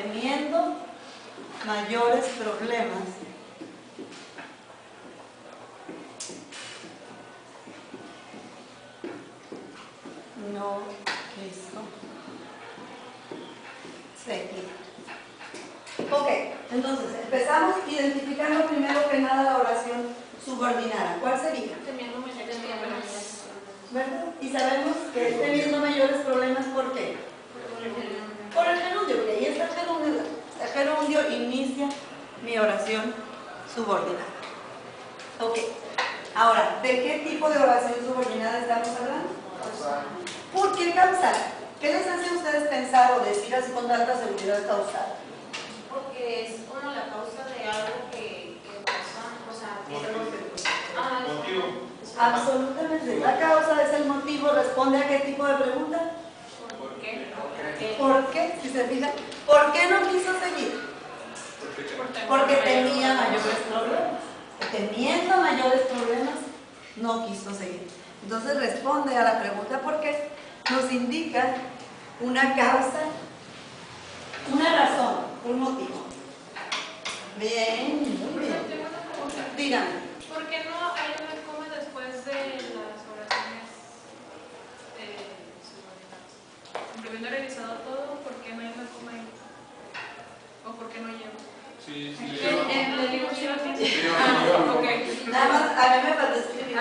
temiendo mayores problemas no quiso seguir. Ok, entonces empezamos identificando primero que nada la oración subordinada. ¿Cuál sería? Temiendo mayores problemas. ¿Verdad? Y sabemos que es teniendo mayores problemas, ¿por qué? Por el gerundio, porque ahí está el gerundio. El gerundio inicia mi oración subordinada. Ok, ahora, ¿de qué tipo de oración subordinada estamos hablando? ¿Por qué causal? ¿Qué les hace a ustedes pensar o decir así con tanta seguridad causal? Porque es como la causa de algo que pasa, o sea, que Motivo. Absolutamente. La causa es el motivo. ¿Responde a qué tipo de pregunta? ¿por qué? ¿Por qué? Si se fijan, ¿por qué no quiso seguir? Porque tenía mayores problemas. Teniendo mayores problemas, no quiso seguir. Entonces responde a la pregunta ¿por qué? Nos indica una causa, una razón, un motivo. Bien, muy bien. Díganme. ¿Por qué no hay una coma después de las oraciones subordinadas? Aunque habiendo revisado todo, ¿por qué no hay una coma ahí? ¿O por qué no llevo? Sí, sí. En el libro sí lo tiene. Ok. Nada más, a mí me falta escribir.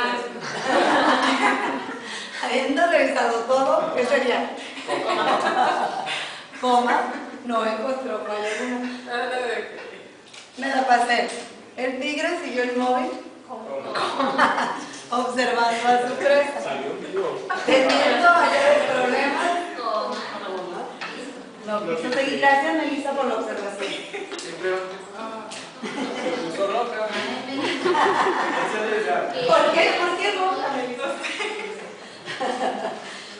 Habiendo revisado todo, ¿qué sería? Coma, no encontró falla alguna. Me la pasé. El tigre siguió inmóvil, observando a su presa. Teniendo mayores problemas. No quiso seguir. Gracias, Melissa, por la observación. Se puso loca. ¿Por qué? ¿Por qué roja, Melissa?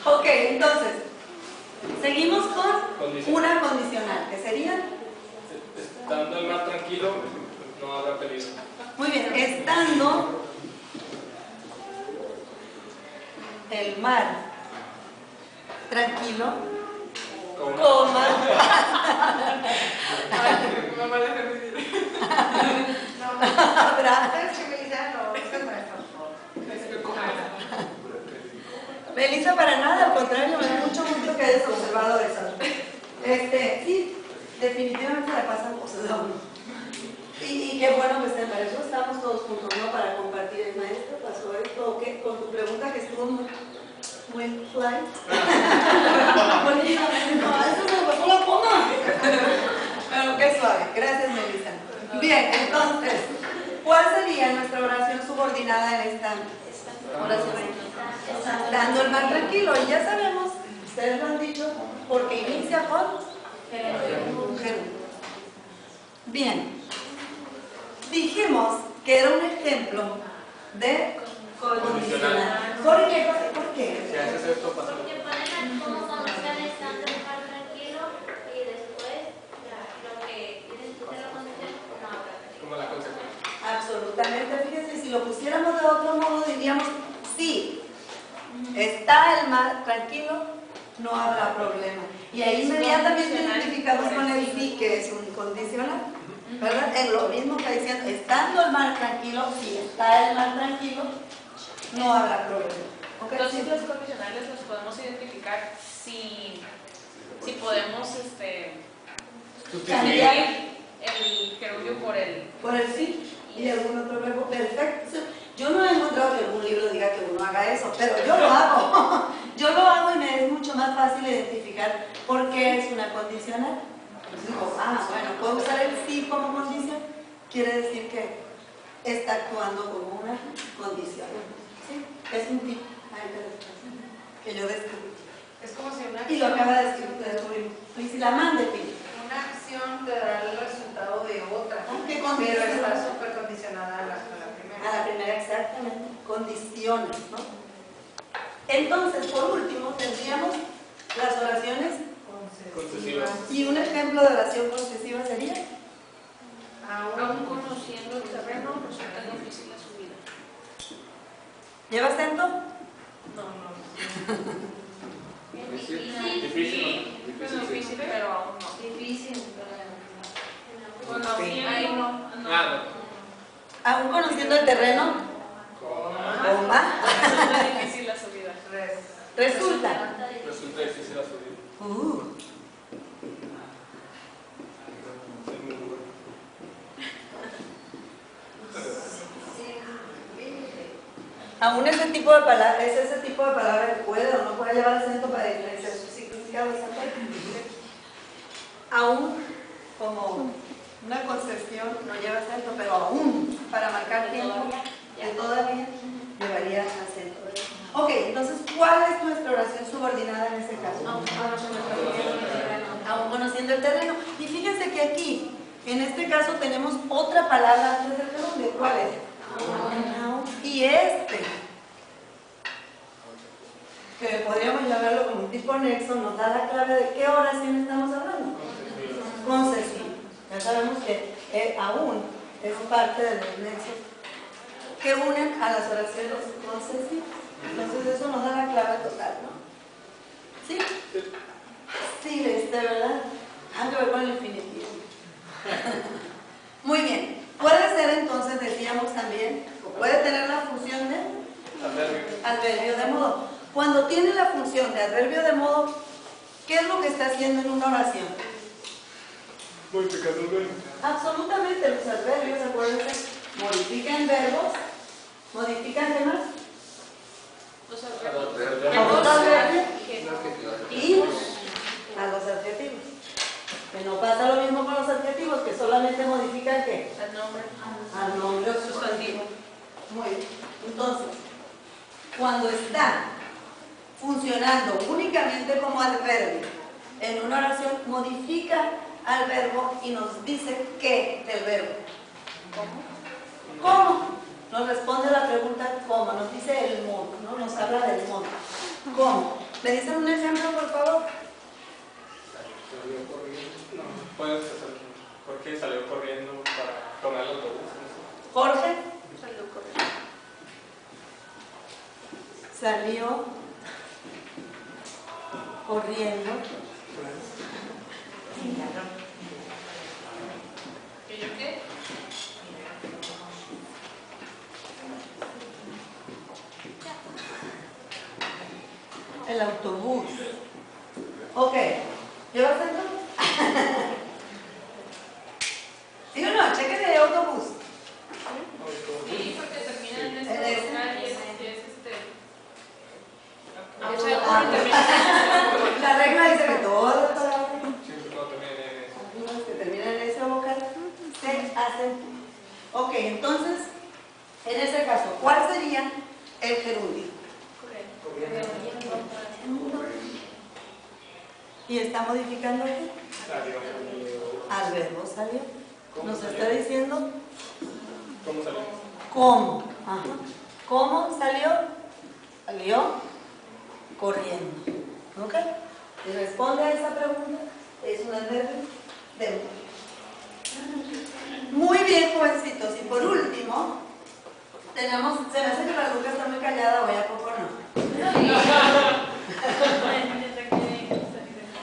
Ok, entonces, seguimos con una condicional, que sería, Estando el mar tranquilo, no habrá peligro. muy bien, estando el mar tranquilo, coma, habrá. Melissa, para nada, al contrario, me da mucho gusto que hayas observado eso. Sí, definitivamente la pasan cosas a uno. Y qué bueno que estén, para eso estamos todos juntos, ¿no? Para compartir. El maestro pasó esto, ¿o qué? Con tu pregunta que estuvo muy fly. Bonita, no, eso se me pasó la coma. Pero qué suave. Gracias, Melissa. Bien, entonces, ¿cuál sería nuestra oración subordinada en esta oración? Dando el mar tranquilo. Y ya sabemos, ustedes lo han dicho, porque inicia con gerundio. Bien. Dijimos que era un ejemplo de condicional. ¿Por qué? ¿Por qué? Si haces esto, pasa. Porque ponen como condición estando en lugar tranquilo y después lo que identifica la condición no habrá. Como la consecuencia. Absolutamente, fíjense, si lo pusiéramos de otro modo diríamos, sí, está el mar tranquilo, no habrá problema. Y ahí inmediatamente identificamos con el sí, que es un condicional, ¿verdad? En lo mismo que diciendo, estando el mar tranquilo, si está el mar tranquilo, no habrá problema. ¿Okay? Entonces los condicionales los podemos identificar si podemos Cambiar el gerundio por el sí y algún otro verbo. Perfecto. Yo no he encontrado que algún libro diga que uno haga eso, pero yo lo hago. Yo lo hago y me es mucho más fácil identificar por qué es una condicional. Digo, bueno, puedo usar el sí como condición, quiere decir que está actuando como una condición. ¿Sí? Es un tip que yo descubrí. Es como si una Y lo acaba de descubrir. Y si la mande, Pi. una acción te dará el resultado de otra, ¿Qué pero condición? está súper condicionada a la primera. A la primera, exactamente. Condiciones, ¿no? Entonces, por último, tendríamos las oraciones Concesivas. y un ejemplo de oración concesiva sería aún conociendo el terreno resulta difícil la subida. ¿lleva acento? No. Difícil. Difícil. Es difícil, pero aún no. Difícil, pero conociendo el terreno, coma. Resulta difícil la subida. Resulta. Resulta difícil la subida. Es muy duro. Aún ese tipo de palabra, es ese tipo de palabra que puede o no puede llevar acento para diferenciar su significado exacto. Aún como una concesión no lleva acento, pero aún para marcar tiempo que todavía llevaría acento. Ok, entonces, ¿cuál es nuestra oración subordinada en este caso? Aún conociendo el terreno. Y fíjense que aquí, en este caso, tenemos otra palabra antes del gerundio. ¿Cuál es? Y que podríamos llamarlo como un tipo nexo, nos da la clave de qué oración estamos hablando. Concesivo. Ya sabemos que aún es parte de los nexos que unen a las oraciones concesivas. Entonces eso nos da la clave total, ¿no? ¿Sí? Sí, ¿verdad? Hay que ver con el infinitivo. Muy bien. Puede ser entonces, decíamos también, puede tener la función de adverbio de modo. Cuando tiene la función de adverbio de modo, ¿qué es lo que está haciendo en una oración? Modificando el verbo. Absolutamente, los adverbios, acuérdense, modifican verbos, modifican ¿qué más? Los A los adverbios y a los adjetivos. Que no pasa lo mismo con los adjetivos, que solamente modifican ¿qué? Al nombre o sustantivo. Muy bien. Entonces, cuando está funcionando únicamente como adverbio en una oración, modifica al verbo y nos dice qué del verbo. ¿Cómo? Nos responde la pregunta ¿cómo? Nos dice el modo, ¿no? Nos habla del modo. ¿Cómo? ¿Me dicen un ejemplo, por favor? Salió corriendo. No, puedes hacer. ¿Por qué salió corriendo para tomar el autobús? Jorge salió corriendo. ¿Que yo qué? El autobús. Ok. ¿Lleva acento? ¿Sí o no? Chequen el autobús. Sí, porque termina en En este ese. vocal y es La regla dice que todas las palabras Siempre cuando termine en eso. algunas que terminan en ese vocal se hacen. Ok, entonces, en ese caso, ¿cuál sería el gerundio? Y está modificando aquí Salió. al verbo salió. Nos está diciendo ¿Cómo salió? cómo. Ajá. ¿Cómo salió? Salió corriendo. ¿Ok? Y responde a esa pregunta. Es un adverbio de modo. Muy bien, jovencitos. Y por último, tenemos, se me hace que la Luca está muy callada, o ya poco no.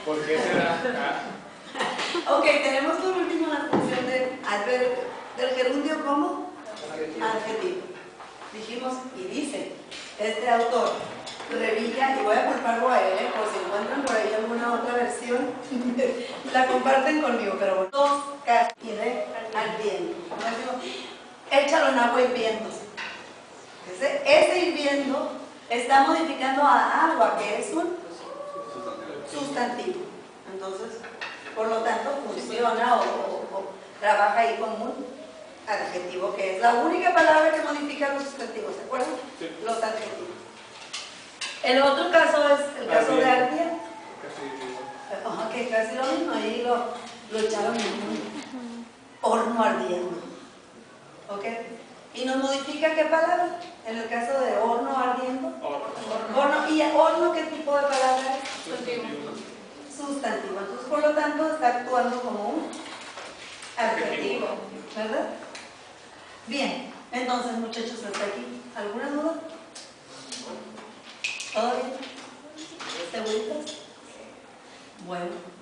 ¿Por qué será? Ok, tenemos por último la función de adverbio, del gerundio como adjetivo. Dijimos y dice este autor, Revilla, y voy a culparlo a él, por si encuentran por ahí alguna otra versión, la comparten conmigo, pero bueno. Dos casi de al viento. No digo, échalo en agua hirviendo. Ese hirviendo está modificando a agua, que es un sustantivo. Entonces, por lo tanto, funciona o trabaja ahí como un adjetivo, que es la única palabra que modifica los sustantivos, ¿se acuerdan? Sí. Los adjetivos. El otro caso es el caso de ardiente. Ok, casi lo mismo, ahí lo echaron en un horno ardiendo. ¿Ok? ¿Y nos modifica qué palabra? En el caso de horno ardiendo. Horno. ¿Y horno qué tipo de palabra es? Sustantivo. Entonces, por lo tanto, está actuando como un adjetivo. ¿Verdad? Bien. Entonces, muchachos, hasta aquí. ¿Alguna duda? ¿Todo bien? ¿Seguritas? Bueno.